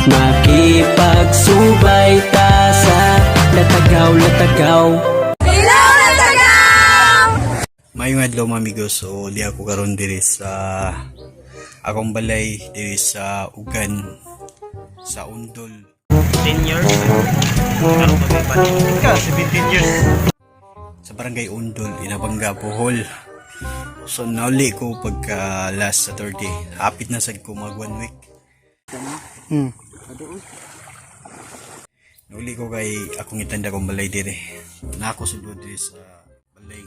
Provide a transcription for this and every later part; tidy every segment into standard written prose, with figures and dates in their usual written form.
Makipagsubay ta sa latagaw-latagaw. Ilaw na tagaw! Mayong adlaw amigos, so di ako karon diri sa akong balay diri sa Ugan sa Undol. 10 years. Karon magpapalingkod ka 17 years. Sa barangay Undol, Inabanga, Bohol. So nauli ko pagka last Saturday. Hapit na sad ko mag 1 week. Nauli ko kay akong itanda kong balay diri. Na ako sudod diri sa balay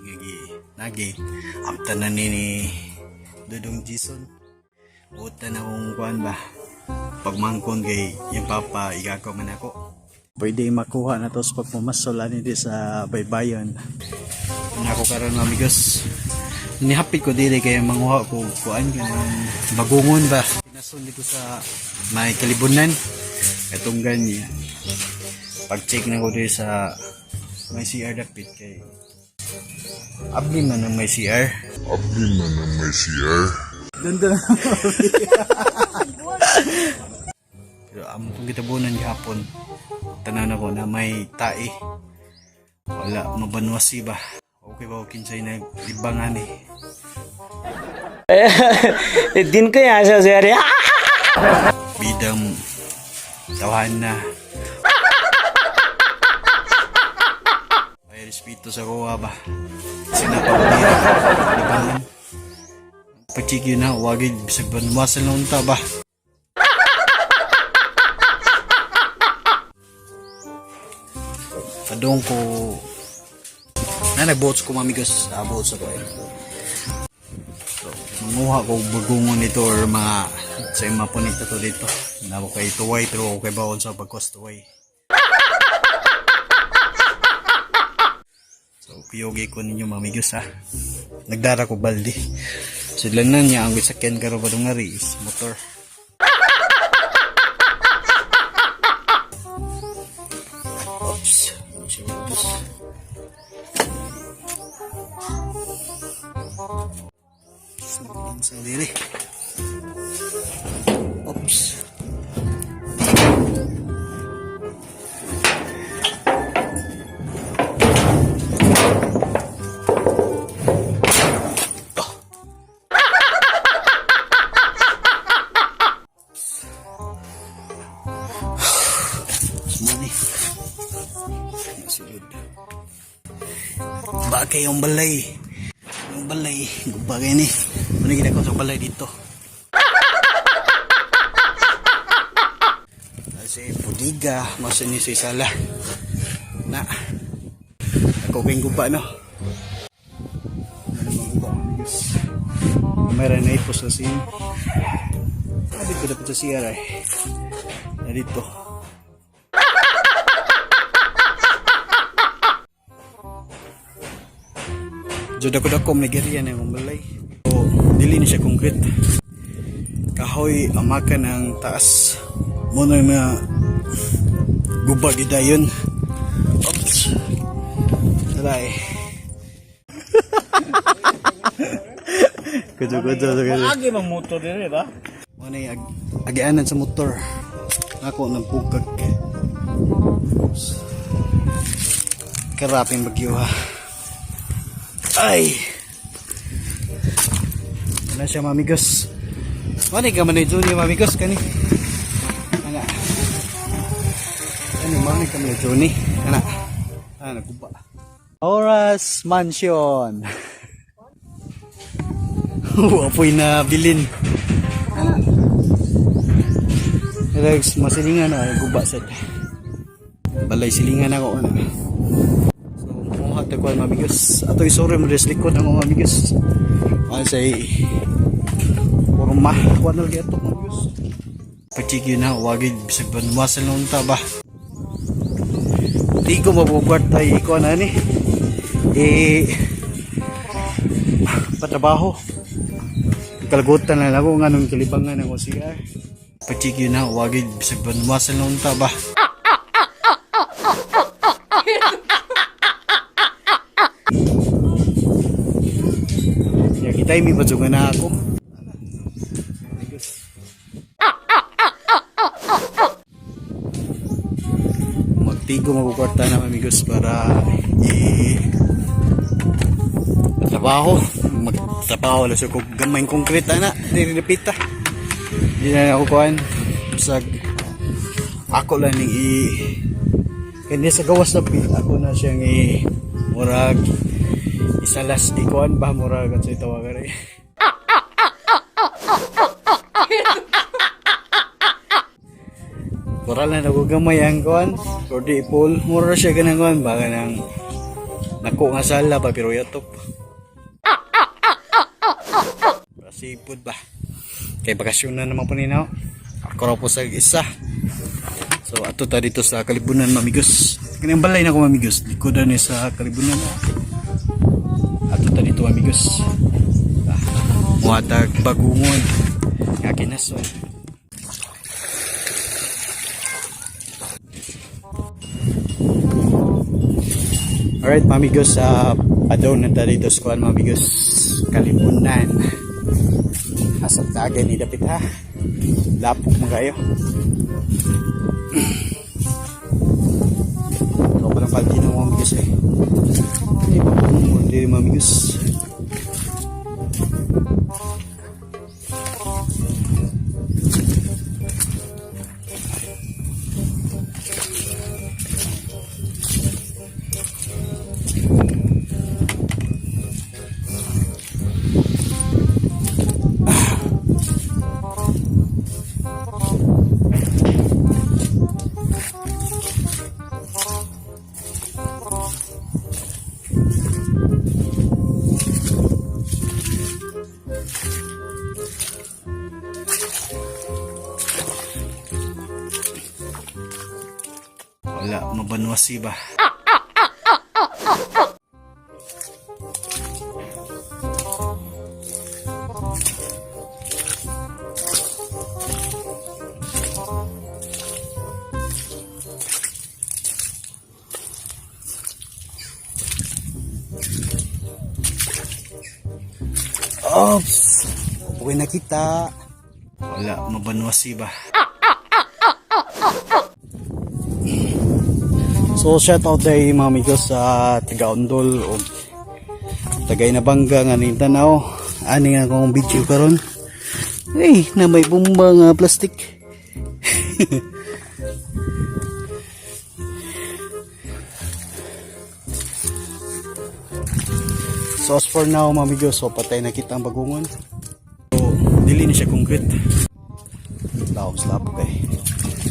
nagi apta na ni Dudong Jason. Buta na akong kuan ba. Pagmangkon kay yung papa igagaw man ako. Pwede makuha na to sa pagmamasol ani di sa baybayon. Ako karon amigos. Nihapit ko dili kay manguha ko kuan kanang bagungon ba. Pinasun dito sa may kalibunan. Katong ganyan. Pag-check na ko dito sa may CR dapit kay abli man ang may CR. Ganda na. Pero amo kong gitabunan gihapon. Tanan ako na may tae. Wala mabanwasi ba. Okay ba kinsay naglibangan eh. दिन को यहाँ से यार Bidang tawahan na. May respeto sa kuha ba. Sinapagulira ka. Libangan. Pachigyo na. Wagid. Bisag banwasal na unta ba. Padong ko na nag-boats ko mamigos. Boats ako eh. So, manguha ko bagungon nito or mga sa mga punita to dito. Na ako kay tuway pero okay ba sa pagkos tuway. So, piyogi ko ninyo mamigos ha. Nagdara ko baldi. Sila na niya ang wisakyan karo ba dong ngari is motor. Oops. Oops. Sa diri. Oops. Bagay yung balay. Yung balay. Bagay ni. Manigin ako sa balay dito. Kasi pudiga. Masa ni sa sala. Na. Ako kong guba no. Mayroon na ipos na sin. Dito dapat sa CR ay. Na dito. Joda ko dako may gariyan yung balay. So, dili ni siya concrete. Kahoy amakan ang taas. Muna na gubag idayon. Oops. Taray. Kudo. Agi mang motor dire ba? Muna yung agianan sa motor. Ako ng bugag. Oops. Karaping bagyo ha. Ay! Ano siya mamigos? Mani ka man Johnny mamigos kani? Ana. Ano mani ka man Johnny? Ana. Nagkuba. Oras Mansion. Wapoy na bilin. Ana. Relax masilingan na guba sad. Balay silingan ako ana. Tagkuhan mamigos. Ato isore mo des likod ang mga mamigos. Ano say forma. Kuhan na lagi ato mamigos. Pachigyo na. Wagid. Bisag banwasal na unta ba. Di ko mabubuhat tayo kuhan na ni. Patrabaho. Kalagutan na lang ako nga nung kalibangan ng OCR. Pachigyo na. Wagid. Bisag banwasal na unta ba. Kita mi badungan na ako. ko magkukwarta na amigos para magtrabaho lang siya kung gamayng konkreta na nilipita hindi na ako kuhan sag ako lang yung kanya sa gawas na ako na siyang murag isalas ikuan ba murag at sa itawagan rin Koral na nagugamay ang kuhan or di ipol mura siya ganang kuhan baka nang nako nga sala pa pero yatop sipod ba kay bakasyon na naman po ninaw ako raw po sa isa so ato ta dito sa Kalibunan mamigos kanyang balay na ko mamigos likodan ni sa Kalibunan ato ta dito mamigos muhatag bagungon nga kinason alright mamigos padaw na ta dito sa kuhan mamigos Kalibunan asap tagay ni dapit ha lapok magayo ito palang paldi ng mga amigos hindi pa po hindi mga amigos wala mabanwasi ba Ops! Okay na kita. Wala, mabanwasi ba? So, shout out tayo mga amigos sa taga-Ondol o taga-Inabanga nga ni Tanaw. Ani nga akong video karon. Na may bomba nga plastic. So as for now mga amigos, so patay na kita ang bagungon. So dili na siya concrete. Laos lapok eh.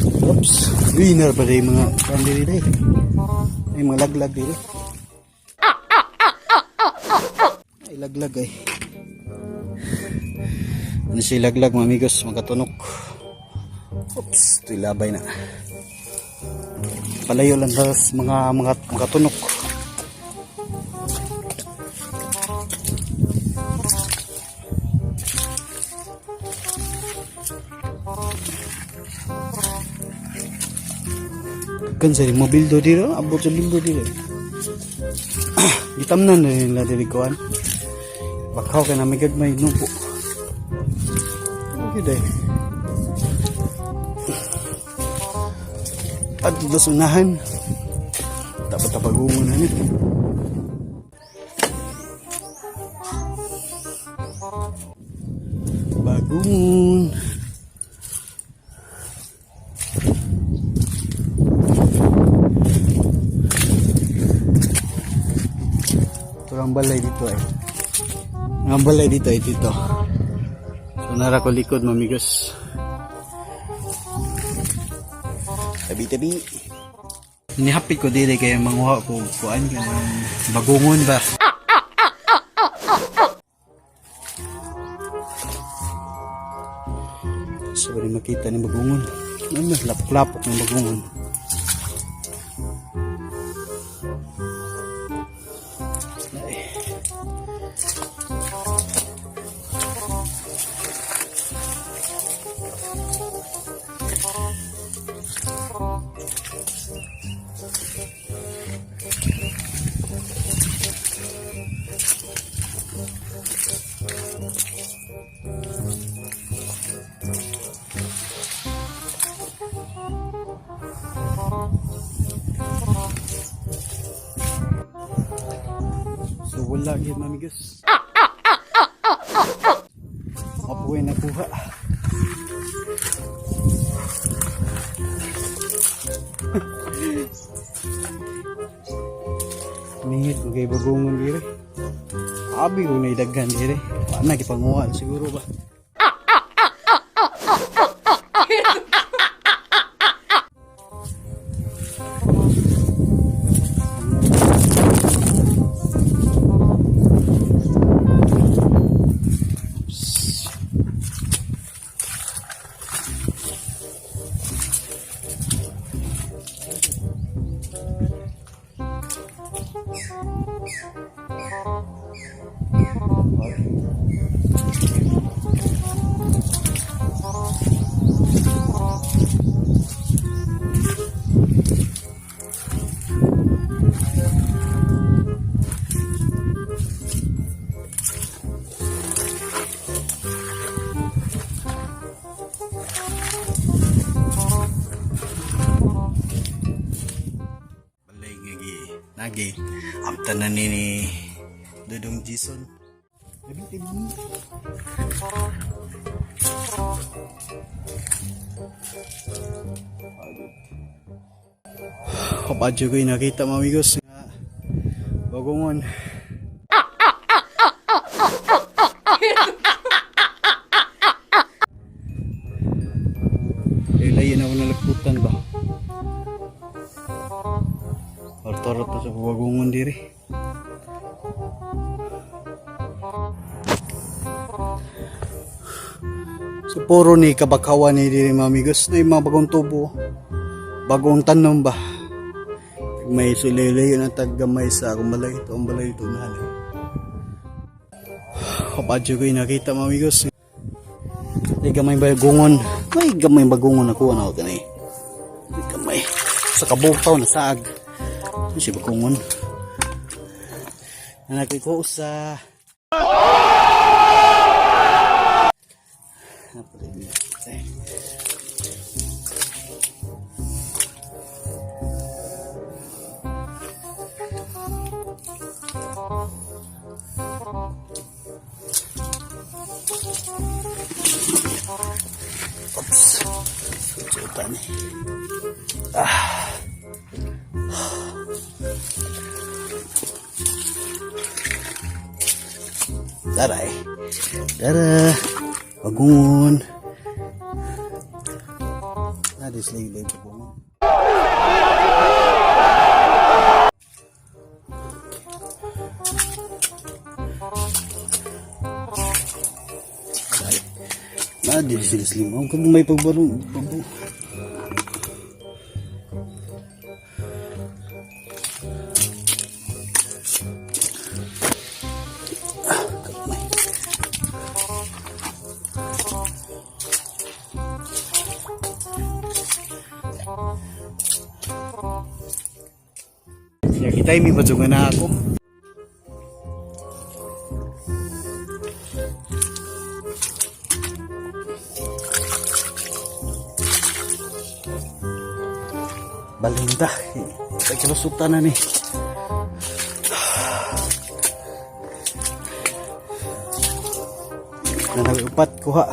Oops, winner pa rin mga kandili rin. Ay mga laglag dili. Ay laglag eh. Ano siya laglag mga amigos, magkatunok. Oops, ito'y labay na. Palayo lang tas mga tunok. Kan sa mobil do dito, abot sa limbo dito. Gitamnan na nila dili kuan. Bakaw ka na may gagmay nupo. Okay day. At dos unahan. Dapat tapagungon na ni. Bagungon. Ang balay dito ay. Ang balay dito ay dito. So nara ko likod mamigos. Tabi-tabi. Nihapit ko dili kay manguha ko kuan kanang bagungon ba. So rin makita ni bagungon. Ano lapok-lapok ng bagungon. wala yun mamigas. Mabuhay na kuha. Mingit ko kay bagungon dire. Abi ko na idaghan dire. Paano kipanguha siguro ba? Nagi, amta na ni Dudong Jason. Kapadyo ko yung nakita mga amigos nga bagungon. Layin ako nalagputan ba? Torot to sa bagungon diri. So puro ni kabakawan ni diri mga amigos na yung mga bagong tubo. Bagong tanom ba? May sulilay na taggamay sa kumbalay ito. Ang balay ito na halin. Kapadyo ko yung nakita mga amigos. May gamay bagungon. May gamay bagungon ako. Ano ka na eh. May gamay. Sa kabutaw na saag. Si bagungon. Anak ko sa Oops. Sujutan nih. Daray. Dara. Bagungon. Ada selai bagungon. Ada di sini mau kamu may pagbarong babu. Ya kita ini bajungan aku. Balinda, kita kilusutan na ni. Nanagupat ko ha.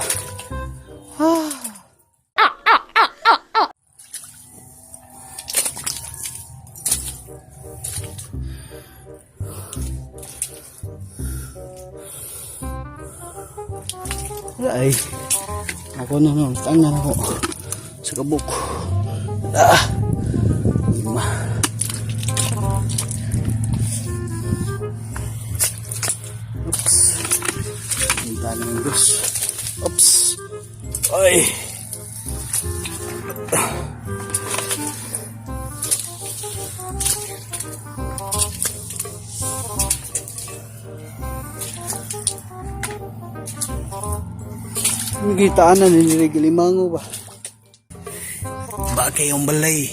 Ay, ako na tangan ako sa kabuk. Lima. Oops. Hinta na yung Diyos. Oops. Ay. Gitaan na nililimango ba? Bagay yung balay.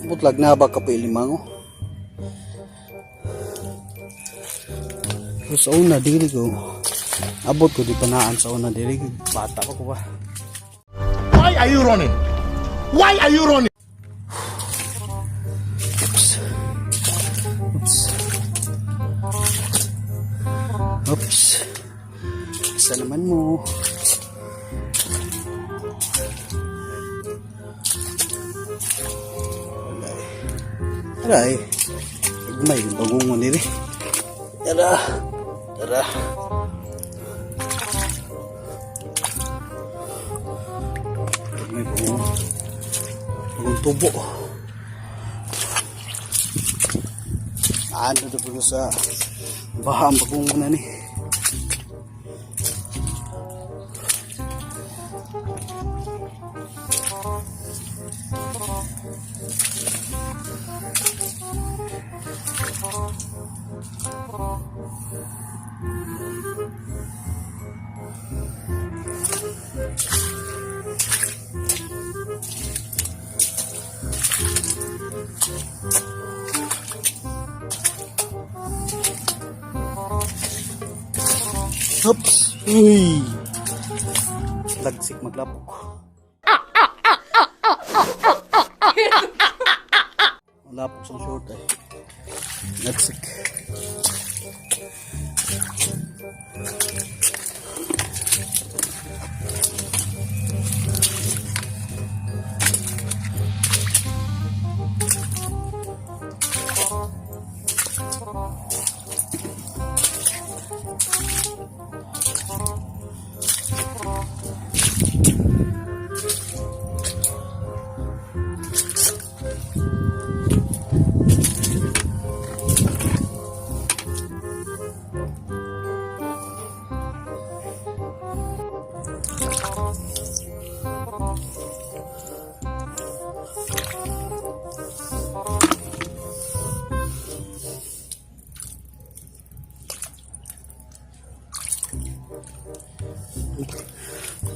Butlag na ba ka pa limango? Sa una diri ko. Abot ko di panaan sa una diri. Bata pa ko ba? Why are you running? Why are you running? Oops. Oops. Oops. Isa naman mo. Aray. May bagong mo nila. Tara. Tara. May bagong tubo. Ano ito po sa baha ang bagong muna ni. Oops! Uy! Lagsik maglapok. Malapok sa short eh. Lagsik.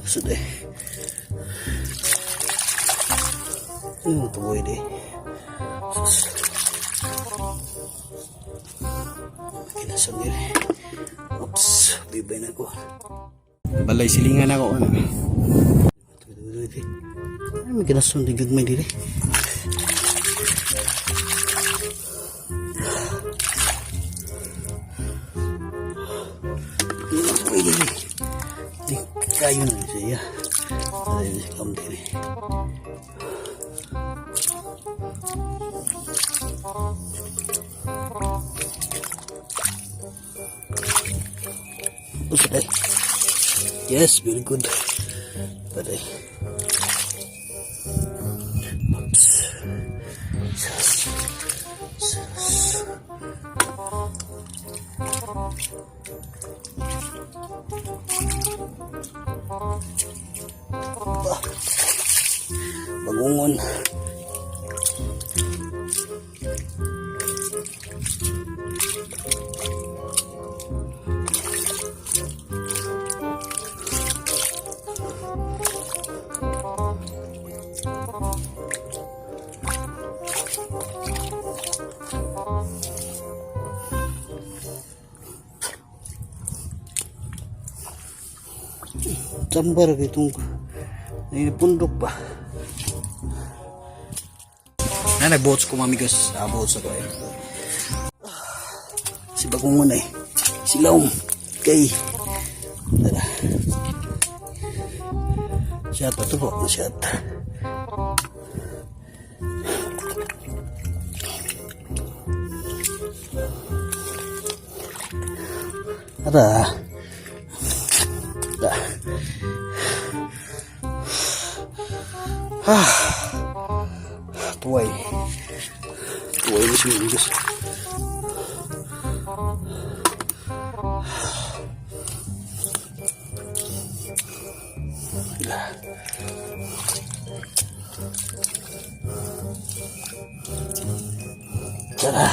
Sudah. Tuloy deh. Kinasam nila. Oops, bibay na ko. Balay silingan ako. Ay, may kinasam din gagmay dili. Pwede ni. Kayo na siya. Ay, kam dili. Okay. Yes, very good. Paday. Oops. Bagungon. Sambar gitu. Ini pundok ba? Na nagbots ko mamigas. Bots ako eh. Si Bagungon eh. Si Laom. Kay. Tara. Shot pa to po. Shot. Tara. Tuway. Tuway na siya guys. Tara.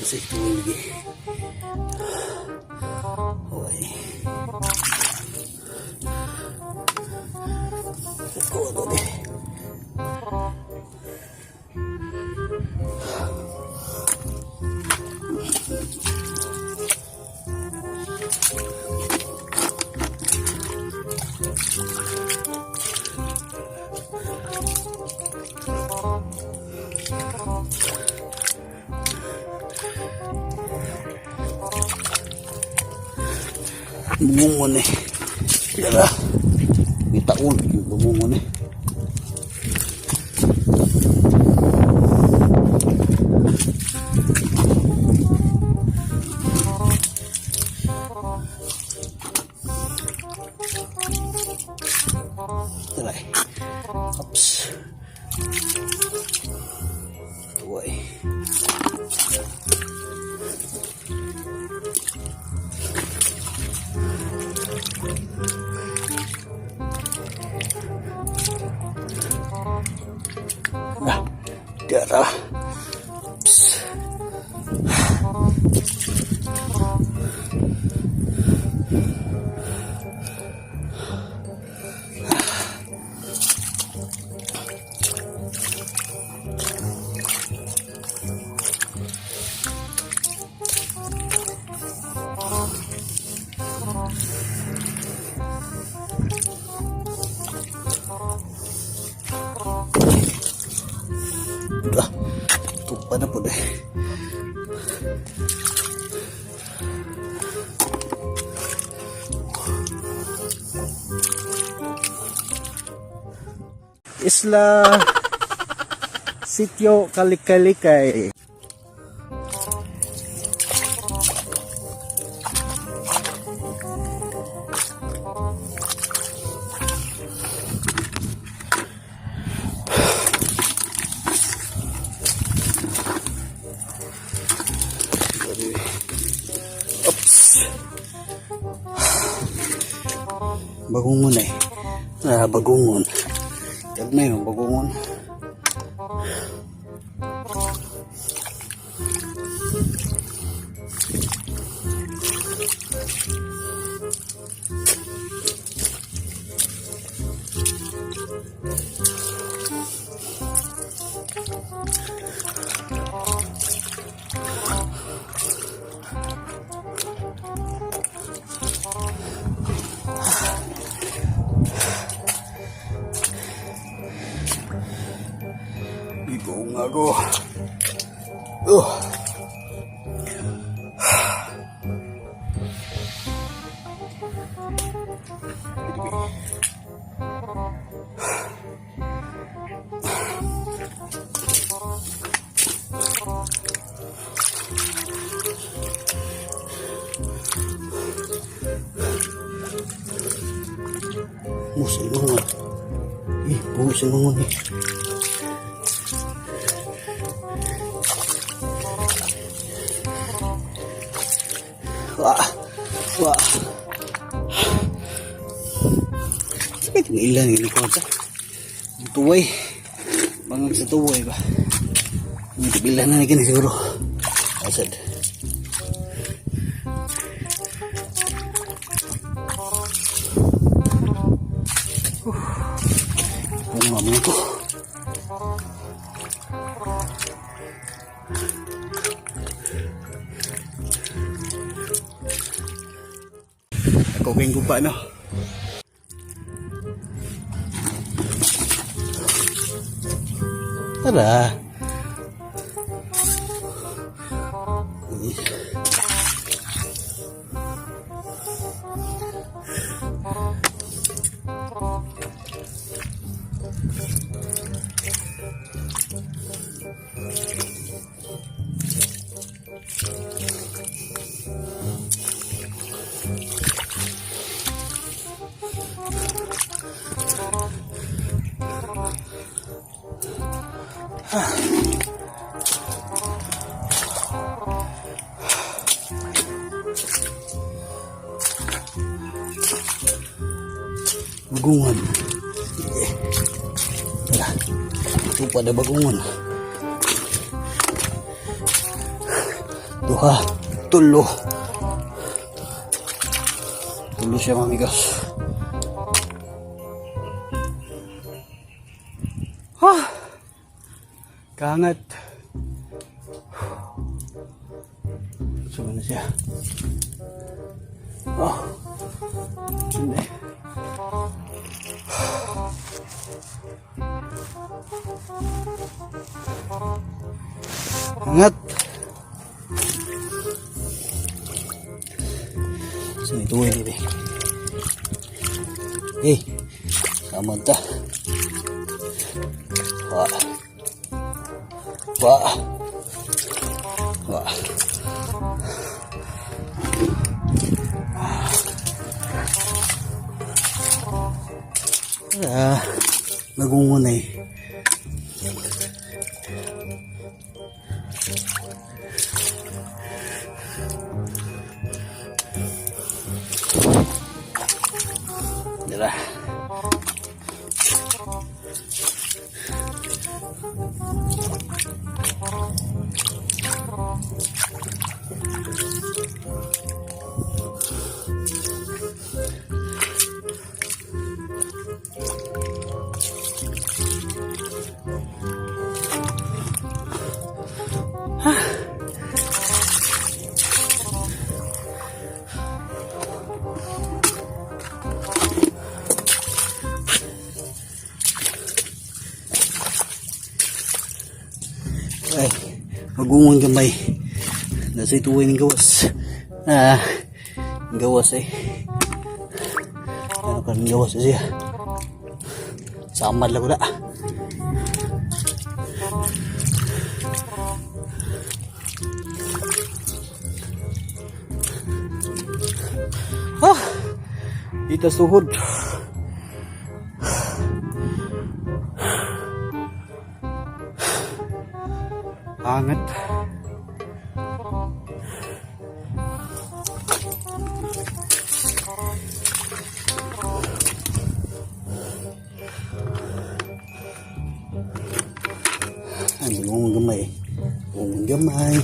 Kasi tuway lagi. Tuway. Kuha ko din. Bumungon eh. Yara. Bitaon. Bumungon eh. Tara eh. Ops. Tuway. Nah, darah. Psst. Udah, tupa na po deh. Isla Sitio Kalikalikay. Oops. Bagungon eh. Bagungon. Tag na yung bagungon. Ibong ako. Musa ilungan. Musa ilungan eh. Wah. Sakit ng ilan yung kota. Tuway. Bangang sa tuway ba? Hindi bilan na naging siguro. Asad. Ano mamaya ko? Ako kayong gupa, no? Tara. Bagungon. Tara. Ito pa na bagungon. Duha. Tulo. Tulo siya, mamigas. Kaangat. Saan na siya? Hindi. Angat. Sini tuwi diri. Sama ta. Wah. Wah. Wah. Nagungunay. Dira. Ay, magungon gamay. Nasa ituway ng gawas. Gawas eh. Ano ka ng gawas siya? Samad lang ko na. Ita suhod. Anget. Ngomong gamay. Ngomong gamay.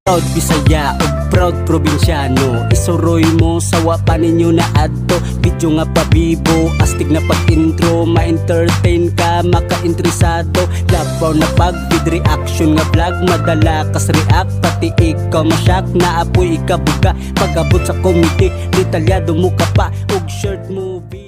Proud Bisaya ug proud probinsyano, isuroy mo sa wa pa ninyo na adto. Video nga pabibo, astig na pag-intro, ma-entertain ka, maka-interesado. Labaw na pag-vid reaction nga vlog, madala kas react, pati ikaw masyak na apoy ikabuga. Pag-abot sa comedy, detalyado mo ka pa, og short movie.